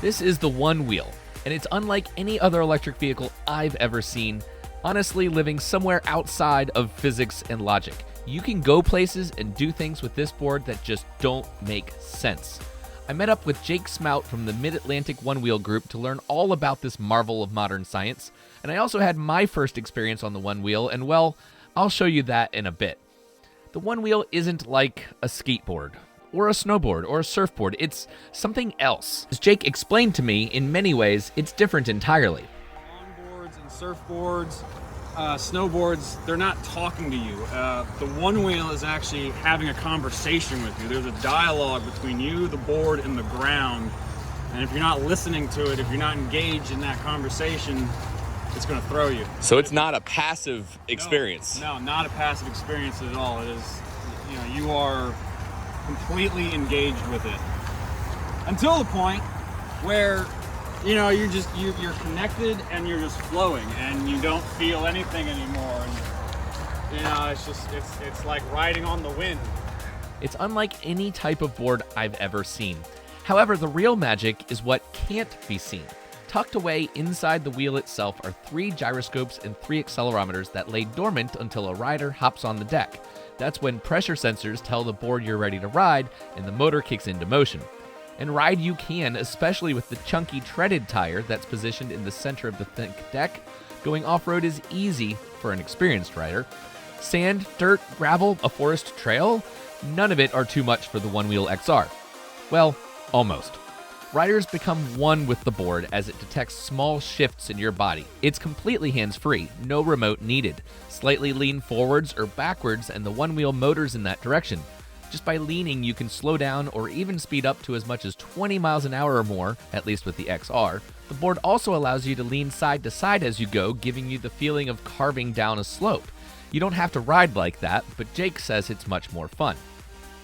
This is the Onewheel, and it's unlike any other electric vehicle I've ever seen, honestly living somewhere outside of physics and logic. You can go places and do things with this board that just don't make sense. I met up with Jake Smout from the Mid-Atlantic Onewheel group to learn all about this marvel of modern science, and I also had my first experience on the Onewheel, and well, I'll show you that in a bit. The Onewheel isn't like a skateboard, or a snowboard, or a surfboard. It's something else. As Jake explained to me, in many ways, it's different entirely. Longboards and surfboards, snowboards, they're not talking to you. The Onewheel is actually having a conversation with you. There's a dialogue between you, the board, and the ground. And if you're not listening to it, if you're not engaged in that conversation, it's going to throw you. So it's not a passive experience? No, not a passive experience at all. It is, you are completely engaged with it. Until the point where you're connected and you're just flowing and you don't feel anything anymore. And it's like riding on the wind. It's unlike any type of board I've ever seen. However, the real magic is what can't be seen. Tucked away inside the wheel itself are 3 gyroscopes and 3 accelerometers that lay dormant until a rider hops on the deck. That's when pressure sensors tell the board you're ready to ride and the motor kicks into motion. And ride you can, especially with the chunky treaded tire that's positioned in the center of the thick deck. Going off-road is easy for an experienced rider. Sand, dirt, gravel, a forest trail, none of it are too much for the Onewheel XR. Well, almost. Riders become one with the board as it detects small shifts in your body. It's completely hands-free, no remote needed. Slightly lean forwards or backwards and the Onewheel motor's in that direction. Just by leaning, you can slow down or even speed up to as much as 20 miles an hour or more, at least with the XR. The board also allows you to lean side to side as you go, giving you the feeling of carving down a slope. You don't have to ride like that, but Jake says it's much more fun.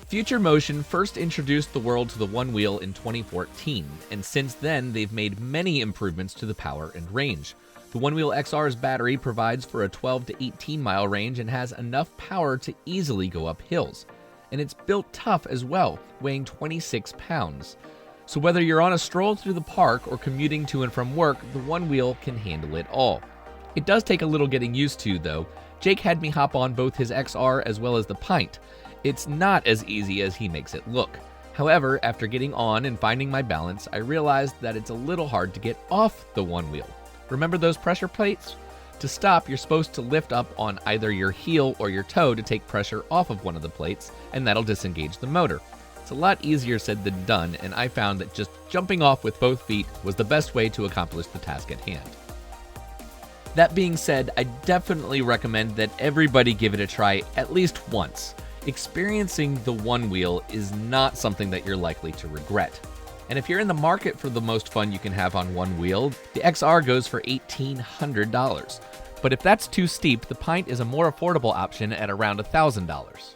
Future Motion first introduced the world to the Onewheel in 2014, and since then they've made many improvements to the power and range. The Onewheel XR's battery provides for a 12 to 18 mile range and has enough power to easily go up hills. And it's built tough as well, weighing 26 pounds. So whether you're on a stroll through the park or commuting to and from work, the Onewheel can handle it all. It does take a little getting used to, though. Jake had me hop on both his XR as well as the Pint. It's not as easy as he makes it look. However, after getting on and finding my balance, I realized that it's a little hard to get off the Onewheel. Remember those pressure plates? To stop, you're supposed to lift up on either your heel or your toe to take pressure off of one of the plates, and that'll disengage the motor. It's a lot easier said than done, and I found that just jumping off with both feet was the best way to accomplish the task at hand. That being said, I definitely recommend that everybody give it a try at least once. Experiencing the Onewheel is not something that you're likely to regret. And if you're in the market for the most fun you can have on one wheel, the XR goes for $1,800. But if that's too steep, the Pint is a more affordable option at around $1,000.